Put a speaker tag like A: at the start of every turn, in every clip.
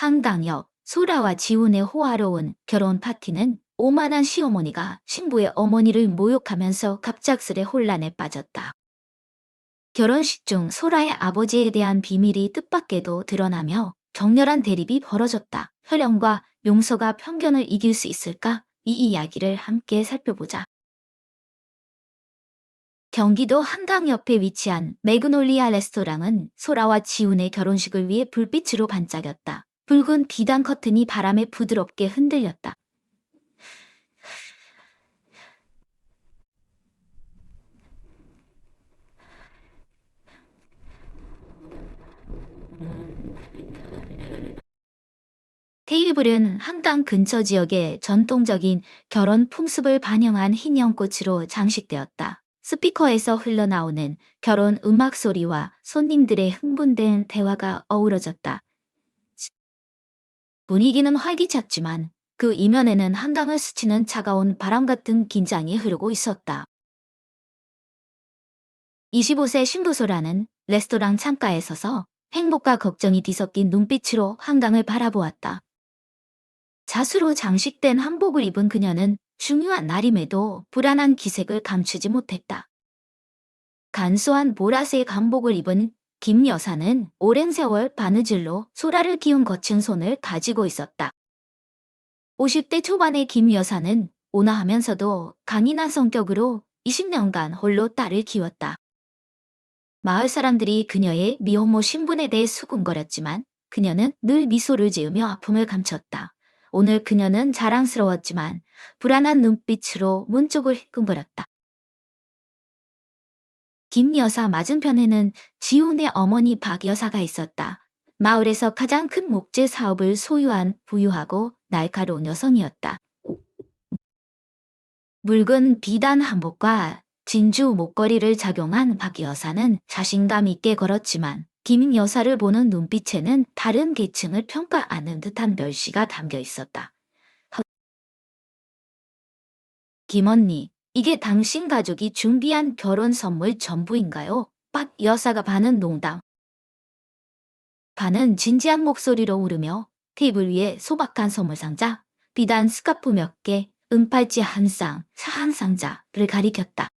A: 한강역 소라와 지훈의 호화로운 결혼 파티는 오만한 시어머니가 신부의 어머니를 모욕하면서 갑작스레 혼란에 빠졌다. 결혼식 중 소라의 아버지에 대한 비밀이 뜻밖에도 드러나며 격렬한 대립이 벌어졌다. 혈연과 용서가 편견을 이길 수 있을까? 이 이야기를 함께 살펴보자. 경기도 한강 옆에 위치한 매그놀리아 레스토랑은 소라와 지훈의 결혼식을 위해 불빛으로 반짝였다. 붉은 비단 커튼이 바람에 부드럽게 흔들렸다. 테이블은 한강 근처 지역의 전통적인 결혼 풍습을 반영한 흰 연꽃으로 장식되었다. 스피커에서 흘러나오는 결혼 음악 소리와 손님들의 흥분된 대화가 어우러졌다. 분위기는 활기찼지만 그 이면에는 한강을 스치는 차가운 바람 같은 긴장이 흐르고 있었다. 25세 신부소라는 레스토랑 창가에 서서 행복과 걱정이 뒤섞인 눈빛으로 한강을 바라보았다. 자수로 장식된 한복을 입은 그녀는 중요한 날임에도 불안한 기색을 감추지 못했다. 간소한 보라색 한복을 입은 김 여사는 오랜 세월 바느질로 소라를 키운 거친 손을 가지고 있었다. 50대 초반의 김 여사는 온화하면서도 강인한 성격으로 20년간 홀로 딸을 키웠다. 마을 사람들이 그녀의 미혼모 신분에 대해 수군거렸지만 그녀는 늘 미소를 지으며 아픔을 감췄다. 오늘 그녀는 자랑스러웠지만 불안한 눈빛으로 문 쪽을 힐끔거렸다. 김 여사 맞은편에는 지훈의 어머니 박 여사가 있었다. 마을에서 가장 큰 목재 사업을 소유한 부유하고 날카로운 여성이었다. 묽은 비단 한복과 진주 목걸이를 착용한 박 여사는 자신감 있게 걸었지만 김 여사를 보는 눈빛에는 다른 계층을 평가하는 듯한 멸시가 담겨 있었다. 김 언니, 이게 당신 가족이 준비한 결혼 선물 전부인가요? 박 여사가 반은 농담, 반은 진지한 목소리로 울으며 테이블 위에 소박한 선물 상자, 비단 스카프 몇 개, 은팔찌 한 쌍, 한 상자를 가리켰다.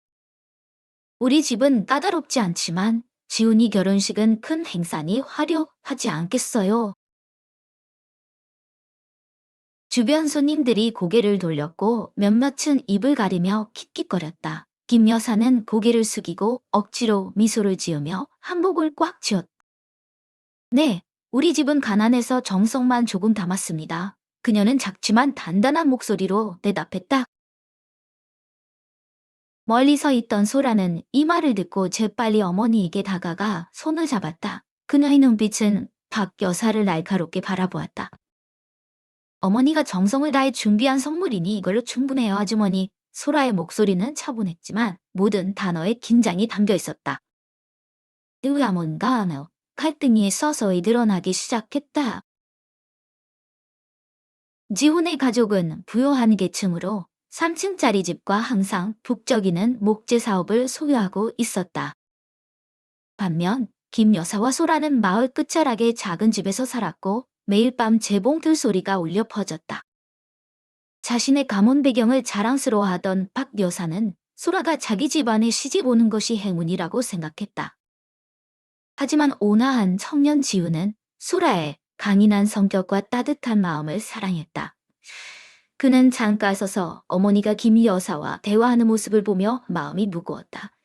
A: 우리 집은 까다롭지 않지만 지훈이 결혼식은 큰 행사니 화려하지 않겠어요. 주변 손님들이 고개를 돌렸고 몇몇은 입을 가리며 킥킥거렸다. 김 여사는 고개를 숙이고 억지로 미소를 지으며 한복을 꽉 쥐었다. 네, 우리 집은 가난해서 정성만 조금 담았습니다. 그녀는 작지만 단단한 목소리로 대답했다. 멀리 서 있던 소라는 이 말을 듣고 재빨리 어머니에게 다가가 손을 잡았다. 그녀의 눈빛은 박 여사를 날카롭게 바라보았다. 어머니가 정성을 다해 준비한 선물이니 이걸로 충분해요, 아주머니. 소라의 목소리는 차분했지만 모든 단어에 긴장이 담겨 있었다. 누가 뭔가 갈등이 서서히 드러나기 시작했다. 지훈의 가족은 부유한 계층으로 3층짜리 집과 항상 북적이는 목재 사업을 소유하고 있었다. 반면 김 여사와 소라는 마을 끝자락의 작은 집에서 살았고 매일 밤 재봉틀 소리가 울려 퍼졌다. 자신의 가문 배경을 자랑스러워하던 박 여사는 소라가 자기 집안에 시집 오는 것이 행운이라고 생각했다. 하지만 온화한 청년 지우는 소라의 강인한 성격과 따뜻한 마음을 사랑했다. 그는 창가에 서서 어머니가 김 여사와 대화하는 모습을 보며 마음이 무거웠다.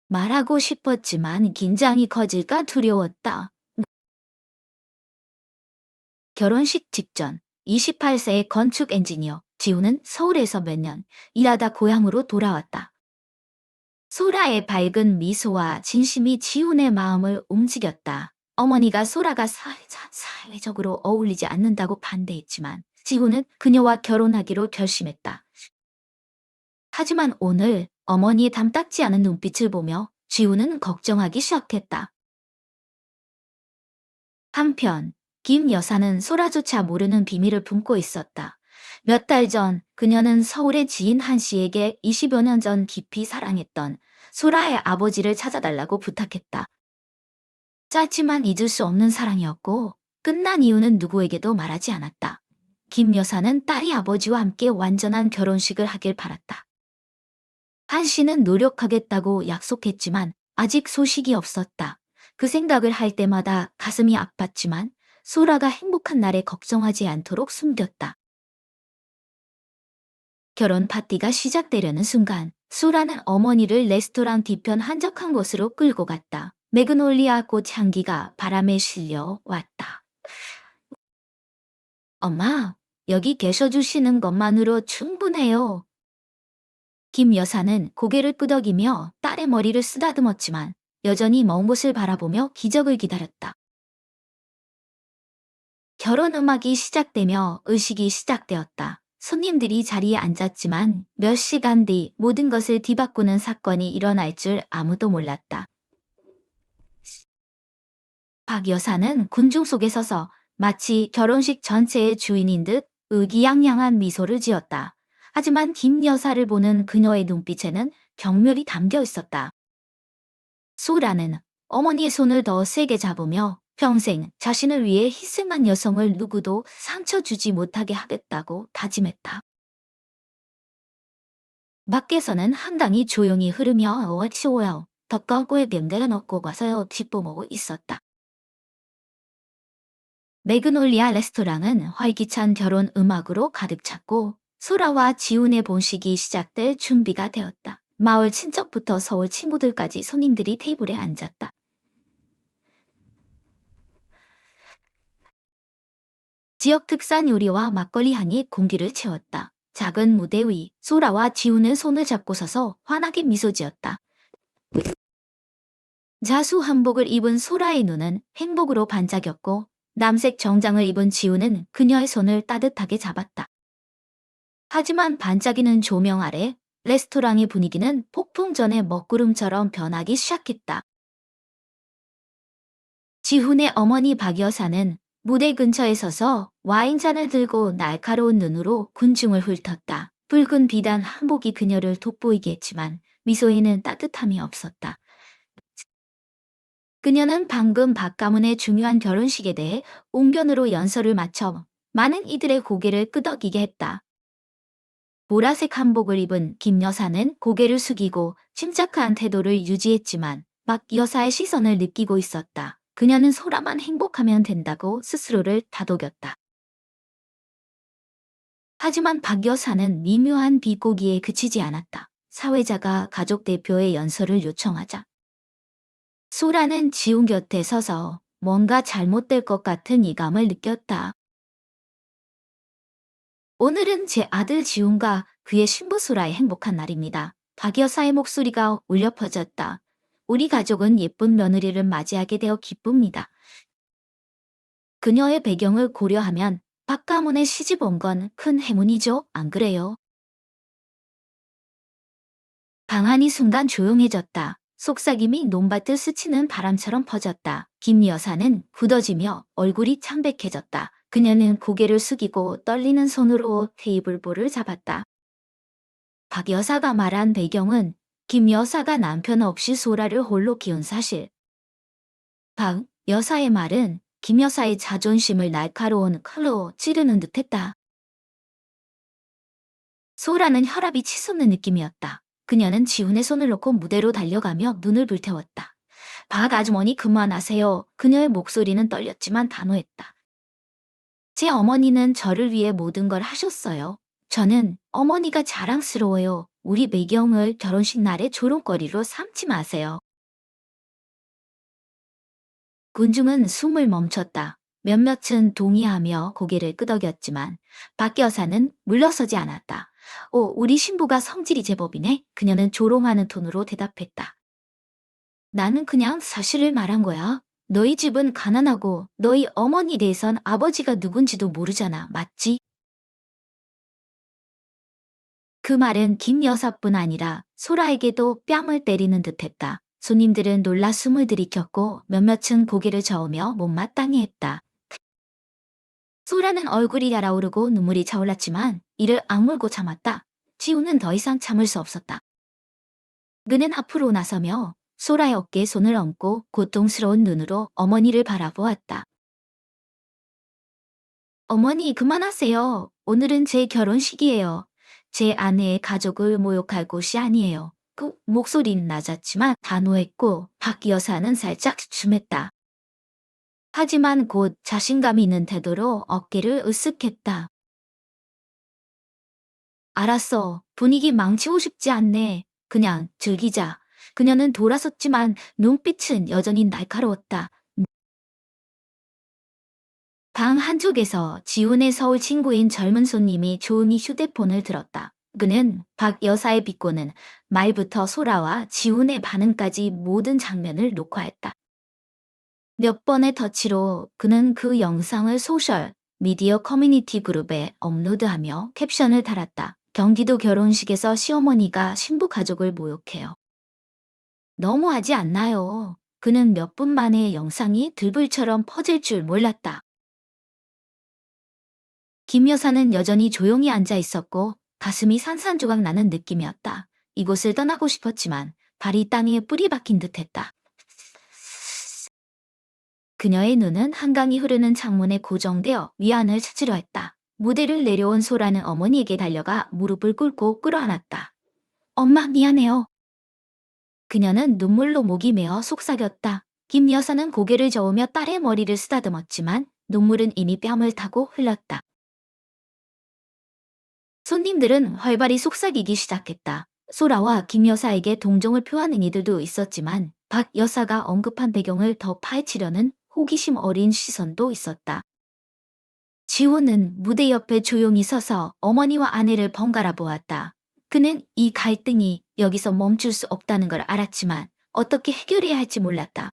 A: 말하고 싶었지만 긴장이 커질까 두려웠다. 결혼식 직전 28세의 건축 엔지니어 지우는 서울에서 몇 년 일하다 고향으로 돌아왔다. 소라의 밝은 미소와 진심이 지훈의 마음을 움직였다. 어머니가 소라가 사회적으로 어울리지 않는다고 반대했지만 지훈은 그녀와 결혼하기로 결심했다. 하지만 오늘 어머니의 담딱지 않은 눈빛을 보며 지훈은 걱정하기 시작했다. 한편 김 여사는 소라조차 모르는 비밀을 품고 있었다. 몇 달 전 그녀는 서울의 지인 한 씨에게 20여 년 전 깊이 사랑했던 소라의 아버지를 찾아달라고 부탁했다. 짧지만 잊을 수 없는 사랑이었고 끝난 이유는 누구에게도 말하지 않았다. 김 여사는 딸이 아버지와 함께 완전한 결혼식을 하길 바랐다. 한 씨는 노력하겠다고 약속했지만 아직 소식이 없었다. 그 생각을 할 때마다 가슴이 아팠지만 소라가 행복한 날에 걱정하지 않도록 숨겼다. 결혼 파티가 시작되려는 순간 소라는 어머니를 레스토랑 뒤편 한적한 곳으로 끌고 갔다. 매그놀리아 꽃 향기가 바람에 실려 왔다. 엄마, 여기 계셔주시는 것만으로 충분해요. 김 여사는 고개를 끄덕이며 딸의 머리를 쓰다듬었지만 여전히 먼 곳을 바라보며 기적을 기다렸다. 결혼 음악이 시작되며 의식이 시작되었다. 손님들이 자리에 앉았지만 몇 시간 뒤 모든 것을 뒤바꾸는 사건이 일어날 줄 아무도 몰랐다. 박 여사는 군중 속에 서서 마치 결혼식 전체의 주인인 듯 의기양양한 미소를 지었다. 하지만 김 여사를 보는 그녀의 눈빛에는 경멸이 담겨 있었다. 소라는 어머니의 손을 더 세게 잡으며 평생 자신을 위해 희생한 여성을 누구도 상처 주지 못하게 하겠다고 다짐했다. 밖에서는 한강이 조용히 흐르며 어치오요 덕가고의 병대가 넣고 가서 뒷보고 있었다. 매그놀리아 레스토랑은 활기찬 결혼 음악으로 가득 찼고 소라와 지훈의 본식이 시작될 준비가 되었다. 마을 친척부터 서울 친구들까지 손님들이 테이블에 앉았다. 지역 특산 요리와 막걸리 향이 공기를 채웠다. 작은 무대 위 소라와 지훈은 손을 잡고 서서 환하게 미소 지었다. 자수 한복을 입은 소라의 눈은 행복으로 반짝였고 남색 정장을 입은 지훈은 그녀의 손을 따뜻하게 잡았다. 하지만 반짝이는 조명 아래 레스토랑의 분위기는 폭풍 전의 먹구름처럼 변하기 시작했다. 지훈의 어머니 박 여사는 무대 근처에 서서 와인잔을 들고 날카로운 눈으로 군중을 훑었다. 붉은 비단 한복이 그녀를 돋보이게 했지만 미소에는 따뜻함이 없었다. 그녀는 방금 박 가문의 중요한 결혼식에 대해 웅변으로 연설을 마쳐 많은 이들의 고개를 끄덕이게 했다. 보라색 한복을 입은 김 여사는 고개를 숙이고 침착한 태도를 유지했지만 박 여사의 시선을 느끼고 있었다. 그녀는 소라만 행복하면 된다고 스스로를 다독였다. 하지만 박 여사는 미묘한 비꼬기에 그치지 않았다. 사회자가 가족 대표의 연설을 요청하자 소라는 지훈 곁에 서서 뭔가 잘못될 것 같은 이감을 느꼈다. 오늘은 제 아들 지훈과 그의 신부 소라의 행복한 날입니다. 박 여사의 목소리가 울려 퍼졌다. 우리 가족은 예쁜 며느리를 맞이하게 되어 기쁩니다. 그녀의 배경을 고려하면 박 가문에 시집 온 건 큰 행운이죠, 안 그래요? 방안이 순간 조용해졌다. 속삭임이 논밭을 스치는 바람처럼 퍼졌다. 김 여사는 굳어지며 얼굴이 창백해졌다. 그녀는 고개를 숙이고 떨리는 손으로 테이블볼을 잡았다. 박 여사가 말한 배경은 김 여사가 남편 없이 소라를 홀로 키운 사실. 박 여사의 말은 김 여사의 자존심을 날카로운 칼로 찌르는 듯했다. 소라는 혈압이 치솟는 느낌이었다. 그녀는 지훈의 손을 놓고 무대로 달려가며 눈을 불태웠다. 박 아주머니 그만하세요. 그녀의 목소리는 떨렸지만 단호했다. 제 어머니는 저를 위해 모든 걸 하셨어요. 저는 어머니가 자랑스러워요. 우리 매경을 결혼식 날의 조롱거리로 삼지 마세요. 군중은 숨을 멈췄다. 몇몇은 동의하며 고개를 끄덕였지만 박 여사는 물러서지 않았다. 우리 신부가 성질이 제법이네. 그녀는 조롱하는 톤으로 대답했다. 나는 그냥 사실을 말한 거야. 너희 집은 가난하고 너희 어머니 대선 아버지가 누군지도 모르잖아. 맞지? 그 말은 김 여사뿐 아니라 소라에게도 뺨을 때리는 듯했다. 손님들은 놀라 숨을 들이켰고 몇몇은 고개를 저으며 못마땅해 했다. 소라는 얼굴이 달아오르고 눈물이 차올랐지만 이를 악물고 참았다. 지우는 더 이상 참을 수 없었다. 그는 앞으로 나서며 소라의 어깨에 손을 얹고 고통스러운 눈으로 어머니를 바라보았다. 어머니, 그만하세요. 오늘은 제 결혼식이에요. 제 아내의 가족을 모욕할 곳이 아니에요. 그 목소리는 낮았지만 단호했고 박 여사는 살짝 주춤했다. 하지만 곧 자신감 있는 태도로 어깨를 으쓱했다. 알았어. 분위기 망치고 싶지 않네. 그냥 즐기자. 그녀는 돌아섰지만 눈빛은 여전히 날카로웠다. 방 한쪽에서 지훈의 서울 친구인 젊은 손님이 조용히 휴대폰을 들었다. 그는 박 여사의 비꼬는 말부터 소라와 지훈의 반응까지 모든 장면을 녹화했다. 몇 번의 터치로 그는 그 영상을 소셜 미디어 커뮤니티 그룹에 업로드하며 캡션을 달았다. 경기도 결혼식에서 시어머니가 신부 가족을 모욕해요. 너무하지 않나요? 그는 몇 분 만에 영상이 들불처럼 퍼질 줄 몰랐다. 김 여사는 여전히 조용히 앉아 있었고 가슴이 산산조각 나는 느낌이었다. 이곳을 떠나고 싶었지만 발이 땅에 뿌리 박힌 듯했다. 그녀의 눈은 한강이 흐르는 창문에 고정되어 위안을 찾으려 했다. 무대를 내려온 소라는 어머니에게 달려가 무릎을 꿇고 끌어안았다. 엄마, 미안해요. 그녀는 눈물로 목이 메어 속삭였다. 김 여사는 고개를 저으며 딸의 머리를 쓰다듬었지만 눈물은 이미 뺨을 타고 흘렀다. 손님들은 활발히 속삭이기 시작했다. 소라와 김 여사에게 동정을 표하는 이들도 있었지만 박 여사가 언급한 배경을 더 파헤치려는 호기심 어린 시선도 있었다. 지호는 무대 옆에 조용히 서서 어머니와 아내를 번갈아 보았다. 그는 이 갈등이 여기서 멈출 수 없다는 걸 알았지만 어떻게 해결해야 할지 몰랐다.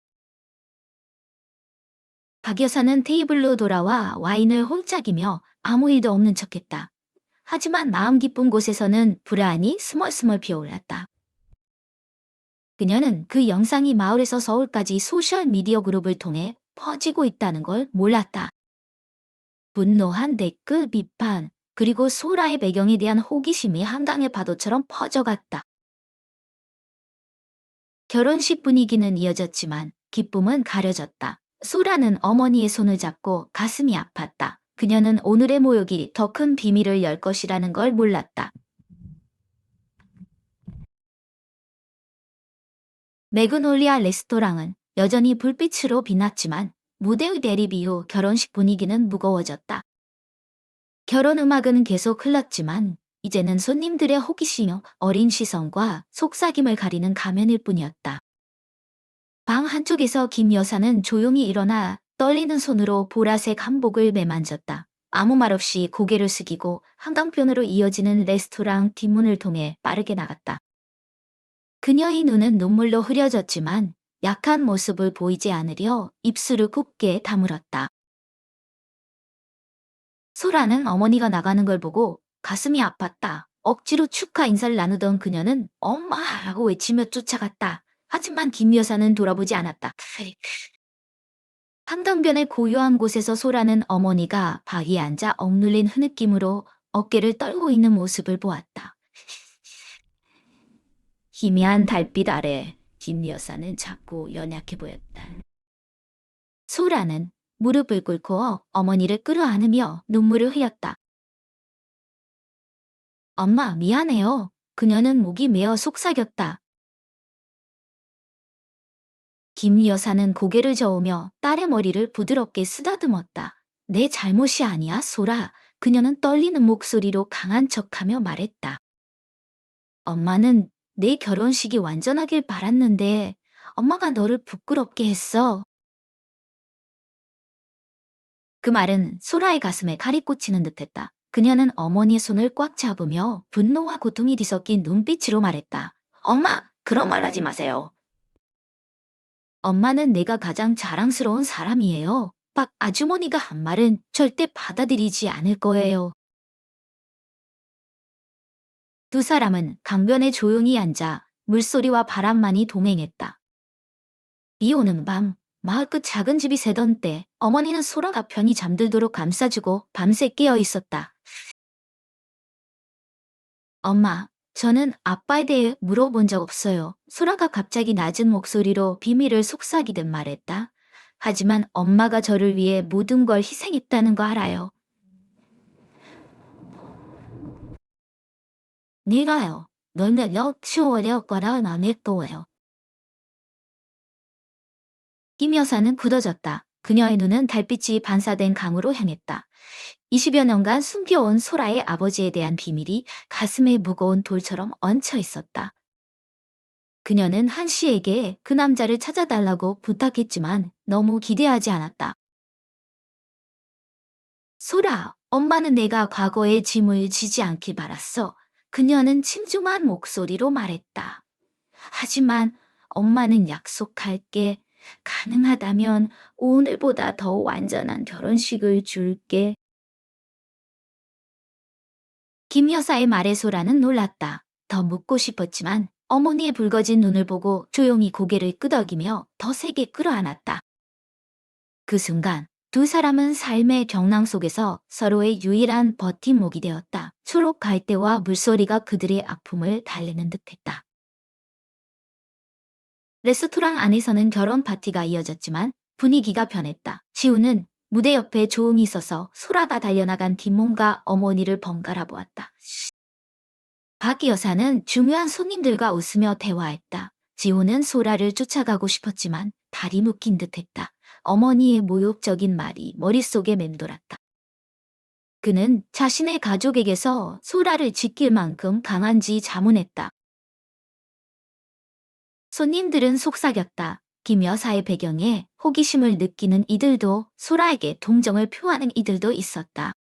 A: 박 여사는 테이블로 돌아와 와인을 홀짝이며 아무 일도 없는 척했다. 하지만 마음 깊은 곳에서는 불안이 스멀스멀 피어올랐다. 그녀는 그 영상이 마을에서 서울까지 소셜미디어 그룹을 통해 퍼지고 있다는 걸 몰랐다. 분노한 댓글, 비판, 그리고 소라의 배경에 대한 호기심이 한강의 파도처럼 퍼져갔다. 결혼식 분위기는 이어졌지만 기쁨은 가려졌다. 소라는 어머니의 손을 잡고 가슴이 아팠다. 그녀는 오늘의 모욕이 더 큰 비밀을 열 것이라는 걸 몰랐다. 매그놀리아 레스토랑은 여전히 불빛으로 빛났지만 무대의 대립 이후 결혼식 분위기는 무거워졌다. 결혼 음악은 계속 흘렀지만 이제는 손님들의 호기심, 어린 시선과 속삭임을 가리는 가면일 뿐이었다. 방 한쪽에서 김 여사는 조용히 일어나 떨리는 손으로 보라색 한복을 매만졌다. 아무 말 없이 고개를 숙이고 한강변으로 이어지는 레스토랑 뒷문을 통해 빠르게 나갔다. 그녀의 눈은 눈물로 흐려졌지만 약한 모습을 보이지 않으려 입술을 굳게 다물었다. 소라는 어머니가 나가는 걸 보고 가슴이 아팠다. 억지로 축하 인사를 나누던 그녀는 엄마라고 외치며 쫓아갔다. 하지만 김 여사는 돌아보지 않았다. 한강변의 고요한 곳에서 소라는 어머니가 바위에 앉아 억눌린 흐느낌으로 어깨를 떨고 있는 모습을 보았다. 희미한 달빛 아래 김 여사는 작고 연약해 보였다. 소라는 무릎을 꿇고 어머니를 끌어안으며 눈물을 흘렸다. 엄마, 미안해요. 그녀는 목이 메어 속삭였다. 김 여사는 고개를 저으며 딸의 머리를 부드럽게 쓰다듬었다. 내 잘못이 아니야, 소라. 그녀는 떨리는 목소리로 강한 척하며 말했다. 엄마는 내 결혼식이 완전하길 바랐는데 엄마가 너를 부끄럽게 했어. 그 말은 소라의 가슴에 칼이 꽂히는 듯했다. 그녀는 어머니의 손을 꽉 잡으며 분노와 고통이 뒤섞인 눈빛으로 말했다. 엄마, 그런 말 하지 마세요. 엄마는 내가 가장 자랑스러운 사람이에요. 박 아주머니가 한 말은 절대 받아들이지 않을 거예요. 두 사람은 강변에 조용히 앉아 물소리와 바람만이 동행했다. 비 오는 밤, 마을 끝 작은 집이 새던 때 어머니는 소라가 편히 잠들도록 감싸주고 밤새 깨어 있었다. 엄마, 저는 아빠에 대해 물어본 적 없어요. 소라가 갑자기 낮은 목소리로 비밀을 속삭이듯 말했다. 하지만 엄마가 저를 위해 모든 걸 희생했다는 거 알아요. 네가요. 너는 치워려 거라 안 했도요. 김 여사는 굳어졌다. 그녀의 눈은 달빛이 반사된 강으로 향했다. 20여 년간 숨겨온 소라의 아버지에 대한 비밀이 가슴에 무거운 돌처럼 얹혀 있었다. 그녀는 한 씨에게 그 남자를 찾아달라고 부탁했지만 너무 기대하지 않았다. 소라, 엄마는 내가 과거의 짐을 지지 않길 바랐어. 그녀는 침중한 목소리로 말했다. 하지만 엄마는 약속할게. 가능하다면 오늘보다 더 완전한 결혼식을 줄게. 김 여사의 말에 소라는 놀랐다. 더 묻고 싶었지만 어머니의 붉어진 눈을 보고 조용히 고개를 끄덕이며 더 세게 끌어안았다. 그 순간 두 사람은 삶의 경랑 속에서 서로의 유일한 버팀목이 되었다. 초록 갈대와 물소리가 그들의 아픔을 달래는 듯했다. 레스토랑 안에서는 결혼 파티가 이어졌지만 분위기가 변했다. 지우는 무대 옆에 조용히 서서 소라가 달려나간 뒷몸과 어머니를 번갈아 보았다. 박 여사는 중요한 손님들과 웃으며 대화했다. 지호는 소라를 쫓아가고 싶었지만 다리 묶인 듯했다. 어머니의 모욕적인 말이 머릿속에 맴돌았다. 그는 자신의 가족에게서 소라를 지킬 만큼 강한지 자문했다. 손님들은 속삭였다. 김 여사의 배경에 호기심을 느끼는 이들도 소라에게 동정을 표하는 이들도 있었다.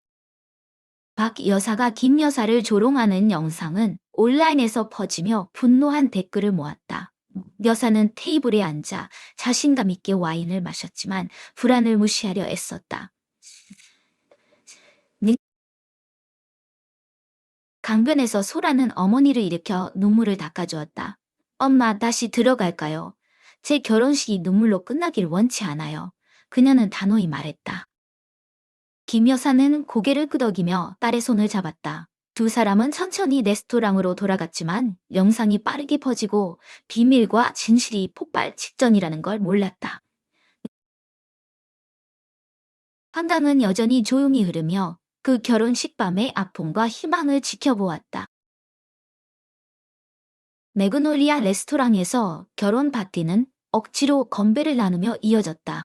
A: 박 여사가 김 여사를 조롱하는 영상은 온라인에서 퍼지며 분노한 댓글을 모았다. 여사는 테이블에 앉아 자신감 있게 와인을 마셨지만 불안을 무시하려 애썼다. 강변에서 소라는 어머니를 일으켜 눈물을 닦아주었다. 엄마, 다시 들어갈까요? 제 결혼식이 눈물로 끝나길 원치 않아요. 그녀는 단호히 말했다. 김 여사는 고개를 끄덕이며 딸의 손을 잡았다. 두 사람은 천천히 레스토랑으로 돌아갔지만 영상이 빠르게 퍼지고 비밀과 진실이 폭발 직전이라는 걸 몰랐다. 한강은 여전히 조용히 흐르며 그 결혼식 밤의 아픔과 희망을 지켜보았다. 매그놀리아 레스토랑에서 결혼 파티는 억지로 건배를 나누며 이어졌다.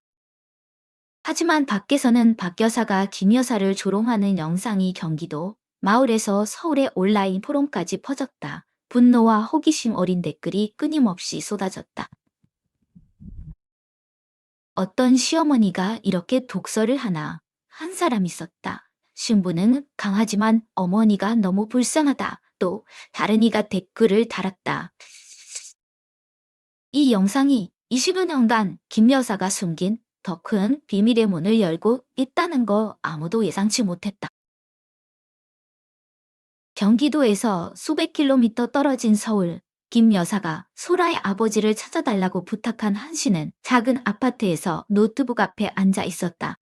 A: 하지만 밖에서는 박 여사가 김 여사를 조롱하는 영상이 경기도, 마을에서 서울의 온라인 포럼까지 퍼졌다. 분노와 호기심 어린 댓글이 끊임없이 쏟아졌다. 어떤 시어머니가 이렇게 독서를 하나? 한 사람 있었다. 신부는 강하지만 어머니가 너무 불쌍하다. 또 다른 이가 댓글을 달았다. 이 영상이 20여 년간 김 여사가 숨긴 더 큰 비밀의 문을 열고 있다는 거 아무도 예상치 못했다. 경기도에서 수백 킬로미터 떨어진 서울, 김 여사가 소라의 아버지를 찾아달라고 부탁한 한 씨는 작은 아파트에서 노트북 앞에 앉아 있었다.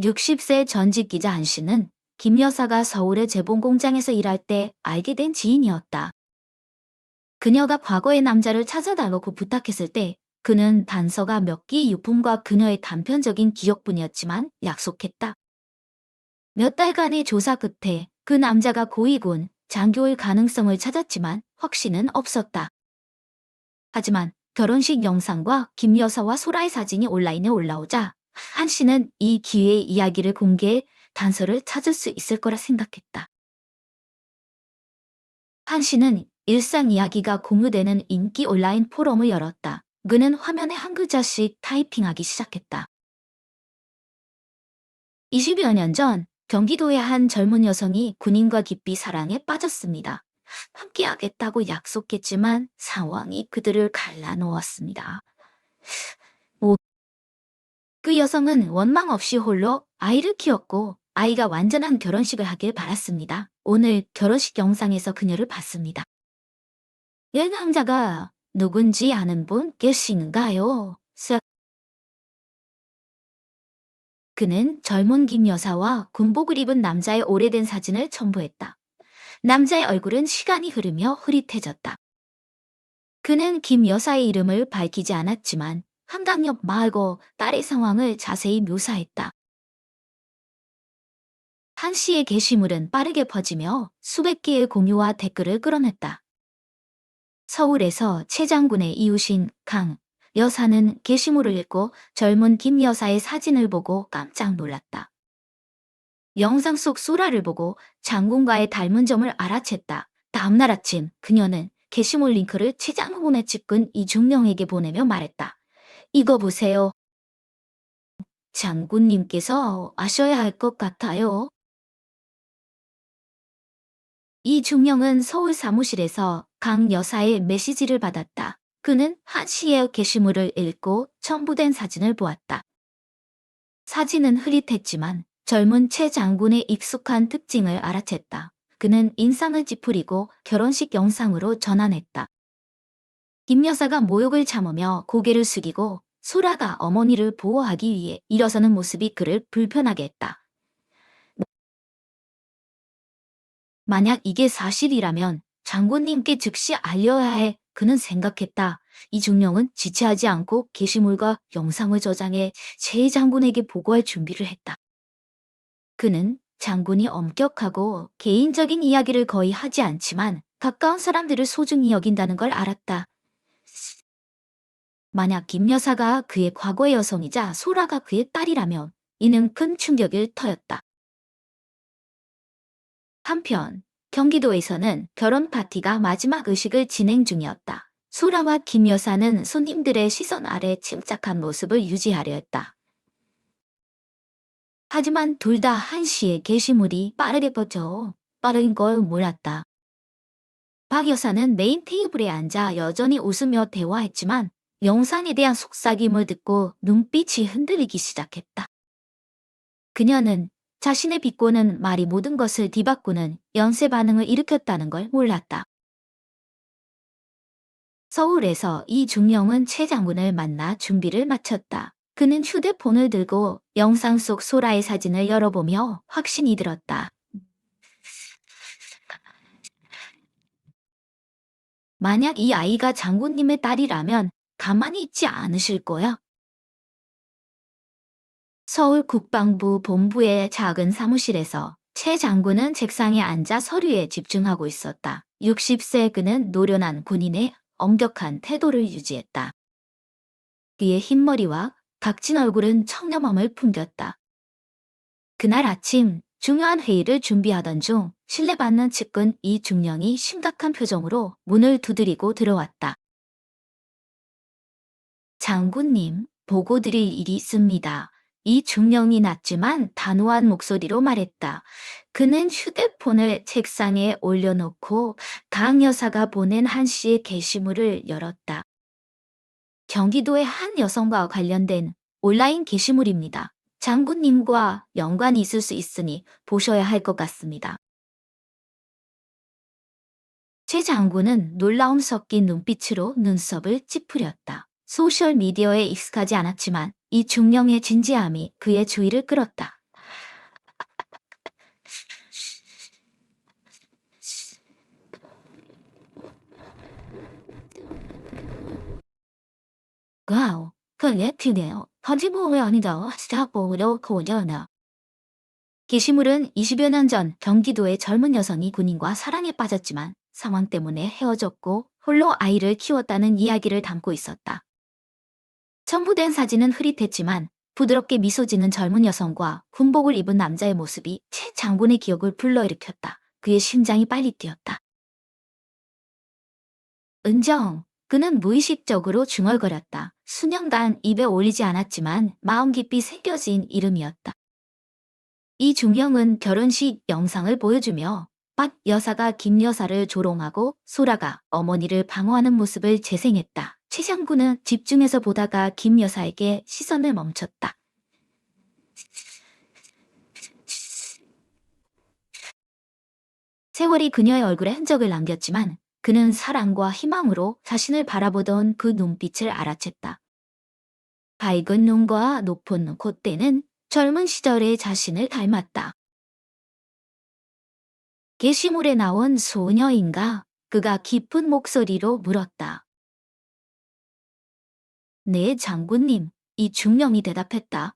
A: 60세 전직 기자 한 씨는 김 여사가 서울의 재봉 공장에서 일할 때 알게 된 지인이었다. 그녀가 과거의 남자를 찾아달라고 부탁했을 때 그는 단서가 몇 개의 유품과 그녀의 단편적인 기억뿐이었지만 약속했다. 몇 달간의 조사 끝에 그 남자가 고위군 장교일 가능성을 찾았지만 확신은 없었다. 하지만 결혼식 영상과 김 여사와 소라의 사진이 온라인에 올라오자 한 씨는 이 기회에 이야기를 공개해 단서를 찾을 수 있을 거라 생각했다. 한 씨는 일상 이야기가 공유되는 인기 온라인 포럼을 열었다. 그는 화면에 한 글자씩 타이핑하기 시작했다. 20여 년 전 경기도의 한 젊은 여성이 군인과 깊이 사랑에 빠졌습니다. 함께하겠다고 약속했지만 상황이 그들을 갈라놓았습니다. 그 여성은 원망 없이 홀로 아이를 키웠고 아이가 완전한 결혼식을 하길 바랐습니다. 오늘 결혼식 영상에서 그녀를 봤습니다. 이 남자가 누군지 아는 분 계신가요? 그는 젊은 김 여사와 군복을 입은 남자의 오래된 사진을 첨부했다. 남자의 얼굴은 시간이 흐르며 흐릿해졌다. 그는 김 여사의 이름을 밝히지 않았지만 한강역 마을고 딸의 상황을 자세히 묘사했다. 한 씨의 게시물은 빠르게 퍼지며 수백 개의 공유와 댓글을 끌어냈다. 서울에서 최 장군의 이웃인 강 여사는 게시물을 읽고 젊은 김 여사의 사진을 보고 깜짝 놀랐다. 영상 속 소라를 보고 장군과의 닮은 점을 알아챘다. 다음날 아침 그녀는 게시물 링크를 최 장군의 측근 이중령에게 보내며 말했다. 이거 보세요. 장군님께서 아셔야 할 것 같아요. 이중령은 서울 사무실에서 강 여사의 메시지를 받았다. 그는 한 씨의 게시물을 읽고 첨부된 사진을 보았다. 사진은 흐릿했지만 젊은 최 장군의 익숙한 특징을 알아챘다. 그는 인상을 찌푸리고 결혼식 영상으로 전환했다. 김 여사가 모욕을 참으며 고개를 숙이고 소라가 어머니를 보호하기 위해 일어서는 모습이 그를 불편하게 했다. 만약 이게 사실이라면 장군님께 즉시 알려야 해. 그는 생각했다. 이중령은 지체하지 않고 게시물과 영상을 저장해 최 장군에게 보고할 준비를 했다. 그는 장군이 엄격하고 개인적인 이야기를 거의 하지 않지만 가까운 사람들을 소중히 여긴다는 걸 알았다. 만약 김 여사가 그의 과거의 여성이자 소라가 그의 딸이라면 이는 큰 충격일 터였다. 한편 경기도에서는 결혼 파티가 마지막 의식을 진행 중이었다. 소라와 김 여사는 손님들의 시선 아래 침착한 모습을 유지하려 했다. 하지만 둘 다 한 씨의 게시물이 빠르게 퍼져 빠른 걸 몰랐다. 박 여사는 메인 테이블에 앉아 여전히 웃으며 대화했지만 영상에 대한 속삭임을 듣고 눈빛이 흔들리기 시작했다. 그녀는 자신의 비꼬는 말이 모든 것을 뒤바꾸는 연쇄 반응을 일으켰다는 걸 몰랐다. 서울에서 이중령은 최 장군을 만나 준비를 마쳤다. 그는 휴대폰을 들고 영상 속 소라의 사진을 열어보며 확신이 들었다. 만약 이 아이가 장군님의 딸이라면 가만히 있지 않으실 거야. 서울 국방부 본부의 작은 사무실에서 최 장군은 책상에 앉아 서류에 집중하고 있었다. 60세 그는 노련한 군인의 엄격한 태도를 유지했다. 그의 흰머리와 각진 얼굴은 청렴함을 풍겼다. 그날 아침 중요한 회의를 준비하던 중 신뢰받는 측근 이중령이 심각한 표정으로 문을 두드리고 들어왔다. 장군님, 보고 드릴 일이 있습니다. 이중령이 낮지만 단호한 목소리로 말했다. 그는 휴대폰을 책상에 올려놓고 강 여사가 보낸 한 씨의 게시물을 열었다. 경기도의 한 여성과 관련된 온라인 게시물입니다. 장군님과 연관이 있을 수 있으니 보셔야 할 것 같습니다. 최 장군은 놀라움 섞인 눈빛으로 눈썹을 찌푸렸다. 소셜미디어에 익숙하지 않았지만 이 중령의 진지함이 그의 주의를 끌었다. 와우, 그게 튀네요. 거짓말이 아니다. 시작보로 고려나. 게시물은 20여 년 전 경기도의 젊은 여성이 군인과 사랑에 빠졌지만 상황 때문에 헤어졌고 홀로 아이를 키웠다는 이야기를 담고 있었다. 첨부된 사진은 흐릿했지만 부드럽게 미소 짓는 젊은 여성과 군복을 입은 남자의 모습이 최 장군의 기억을 불러일으켰다. 그의 심장이 빨리 뛰었다. 은정, 그는 무의식적으로 중얼거렸다. 수년간 입에 올리지 않았지만 마음 깊이 새겨진 이름이었다. 이중형은 결혼식 영상을 보여주며 박 여사가 김 여사를 조롱하고 소라가 어머니를 방어하는 모습을 재생했다. 최 장군은 집중해서 보다가 김 여사에게 시선을 멈췄다. 세월이 그녀의 얼굴에 흔적을 남겼지만 그는 사랑과 희망으로 자신을 바라보던 그 눈빛을 알아챘다. 밝은 눈과 높은 콧대는 젊은 시절의 자신을 닮았다. 게시물에 나온 소녀인가? 그가 깊은 목소리로 물었다. 네, 장군님. 이 중령이 대답했다.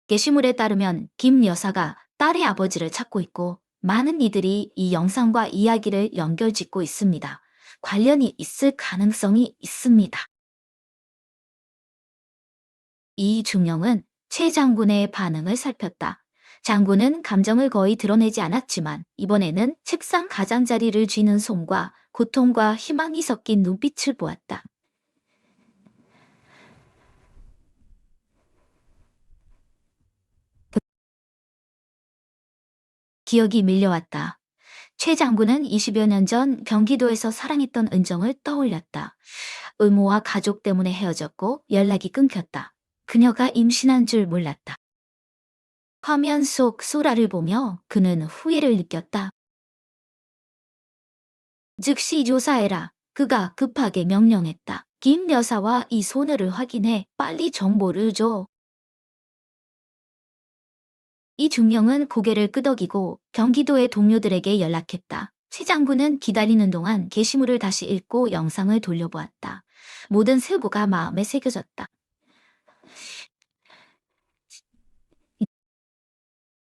A: 게시물에 따르면 김 여사가 딸의 아버지를 찾고 있고 많은 이들이 이 영상과 이야기를 연결짓고 있습니다. 관련이 있을 가능성이 있습니다. 이 중령은 최 장군의 반응을 살폈다. 장군은 감정을 거의 드러내지 않았지만 이번에는 책상 가장자리를 쥐는 손과 고통과 희망이 섞인 눈빛을 보았다. 기억이 밀려왔다. 최 장군은 20여 년 전 경기도에서 사랑했던 은정을 떠올렸다. 의모와 가족 때문에 헤어졌고 연락이 끊겼다. 그녀가 임신한 줄 몰랐다. 화면 속 소라를 보며 그는 후회를 느꼈다. 즉시 조사해라. 그가 급하게 명령했다. 김 여사와 이 소녀를 확인해 빨리 정보를 줘. 이 중령은 고개를 끄덕이고 경기도의 동료들에게 연락했다. 최 장군은 기다리는 동안 게시물을 다시 읽고 영상을 돌려보았다. 모든 세부가 마음에 새겨졌다.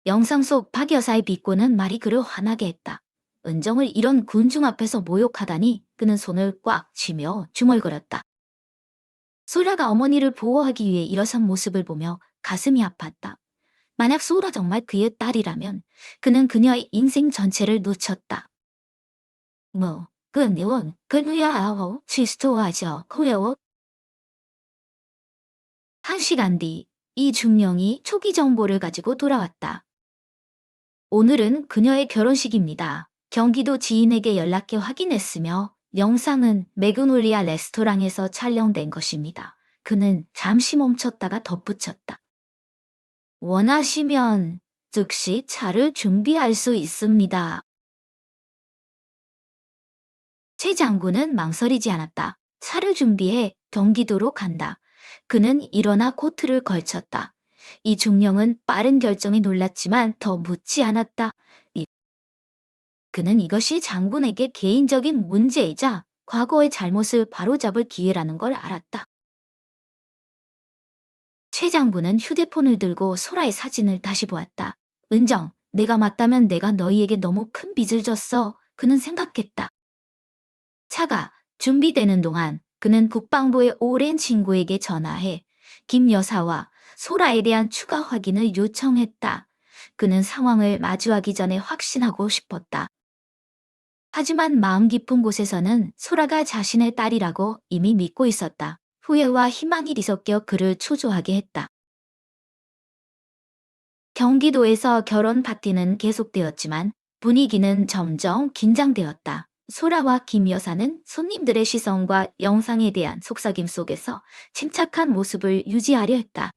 A: 영상 속 박 여사의 비꼬는 말이 그를 화나게 했다. 은정을 이런 군중 앞에서 모욕하다니 그는 손을 꽉 쥐며 중얼거렸다. 소라가 어머니를 보호하기 위해 일어선 모습을 보며 가슴이 아팠다. 만약 소라 정말 그의 딸이라면 그는 그녀의 인생 전체를 놓쳤다. 뭐, 그녀는 그녀야오 시스토하죠. 그래요. 한 시간 뒤, 이 중령이 초기 정보를 가지고 돌아왔다. 오늘은 그녀의 결혼식입니다. 경기도 지인에게 연락해 확인했으며 영상은 매그놀리아 레스토랑에서 촬영된 것입니다. 그는 잠시 멈췄다가 덧붙였다. 원하시면 즉시 차를 준비할 수 있습니다. 최 장군은 망설이지 않았다. 차를 준비해 경기도로 간다. 그는 일어나 코트를 걸쳤다. 이 중령은 빠른 결정에 놀랐지만 더 묻지 않았다. 그는 이것이 장군에게 개인적인 문제이자 과거의 잘못을 바로잡을 기회라는 걸 알았다. 최 장군은 휴대폰을 들고 소라의 사진을 다시 보았다. 은정, 내가 맞다면 내가 너희에게 너무 큰 빚을 졌어. 그는 생각했다. 차가 준비되는 동안 그는 국방부의 오랜 친구에게 전화해 김 여사와 소라에 대한 추가 확인을 요청했다. 그는 상황을 마주하기 전에 확신하고 싶었다. 하지만 마음 깊은 곳에서는 소라가 자신의 딸이라고 이미 믿고 있었다. 후회와 희망이 뒤섞여 그를 초조하게 했다. 경기도에서 결혼 파티는 계속되었지만 분위기는 점점 긴장되었다. 소라와 김 여사는 손님들의 시선과 영상에 대한 속삭임 속에서 침착한 모습을 유지하려 했다.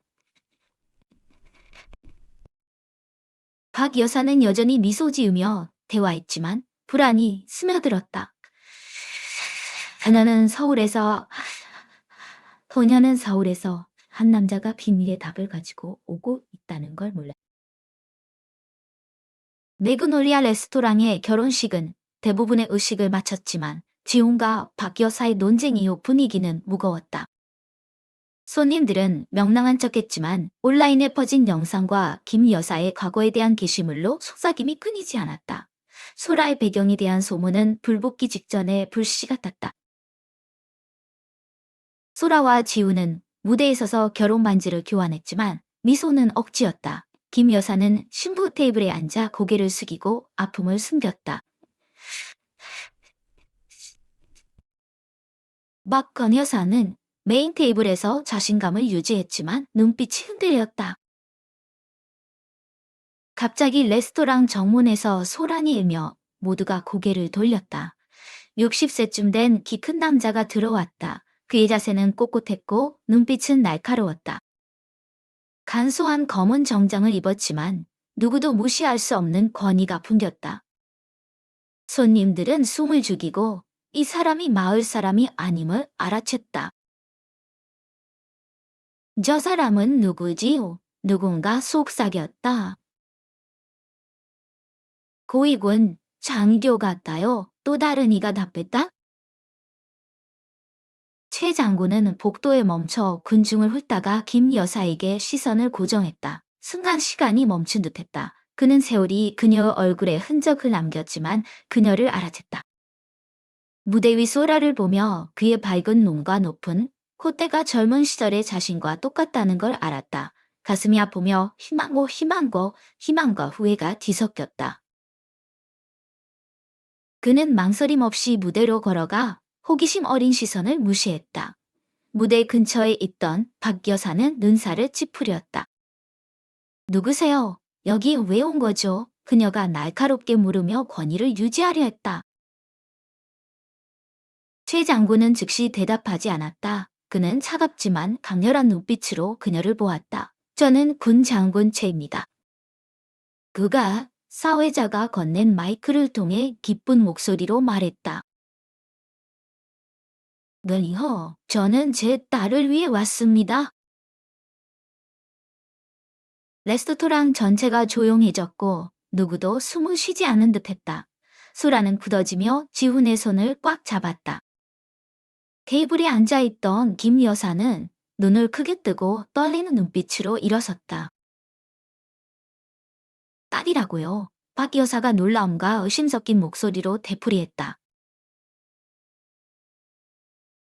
A: 박 여사는 여전히 미소 지으며 대화했지만 불안이 스며들었다. 그녀는 서울에서 그녀는 서울에서 한 남자가 비밀의 답을 가지고 오고 있다는 걸 몰랐다. 매그놀리아 레스토랑의 결혼식은 대부분의 의식을 마쳤지만 지훈과 박 여사의 논쟁 이후 분위기는 무거웠다. 손님들은 명랑한 척했지만 온라인에 퍼진 영상과 김 여사의 과거에 대한 게시물로 속삭임이 끊이지 않았다. 소라의 배경에 대한 소문은 불붙기 직전에 불씨 같았다. 소라와 지우는 무대에 서서 결혼 반지를 교환했지만 미소는 억지였다. 김 여사는 신부 테이블에 앉아 고개를 숙이고 아픔을 숨겼다. 막건 여사는 메인 테이블에서 자신감을 유지했지만 눈빛이 흔들렸다. 갑자기 레스토랑 정문에서 소란이 일며 모두가 고개를 돌렸다. 60세쯤 된 키 큰 남자가 들어왔다. 그의 자세는 꼿꼿했고 눈빛은 날카로웠다. 간소한 검은 정장을 입었지만 누구도 무시할 수 없는 권위가 풍겼다. 손님들은 숨을 죽이고 이 사람이 마을 사람이 아님을 알아챘다. 저 사람은 누구지요? 누군가 속삭였다. 고위군 장교 같아요. 또 다른 이가 답했다. 최 장군은 복도에 멈춰 군중을 훑다가 김 여사에게 시선을 고정했다. 순간 시간이 멈춘 듯했다. 그는 세월이 그녀 얼굴에 흔적을 남겼지만 그녀를 알아챘다. 무대 위 소라를 보며 그의 밝은 눈과 높은 콧대가 젊은 시절의 자신과 똑같다는 걸 알았다. 가슴이 아프며 희망과 후회가 뒤섞였다. 그는 망설임 없이 무대로 걸어가 호기심 어린 시선을 무시했다. 무대 근처에 있던 박 여사는 눈살을 찌푸렸다. 누구세요? 여기 왜 온 거죠? 그녀가 날카롭게 물으며 권위를 유지하려 했다. 최 장군은 즉시 대답하지 않았다. 그는 차갑지만 강렬한 눈빛으로 그녀를 보았다. 저는 군 장군 최입니다. 그가 사회자가 건넨 마이크를 통해 기쁜 목소리로 말했다. 늘요, 저는 제 딸을 위해 왔습니다. 레스토랑 전체가 조용해졌고 누구도 숨을 쉬지 않은 듯했다. 소라는 굳어지며 지훈의 손을 꽉 잡았다. 테이블에 앉아있던 김 여사는 눈을 크게 뜨고 떨리는 눈빛으로 일어섰다. 딸이라고요. 박 여사가 놀라움과 의심 섞인 목소리로 되풀이했다.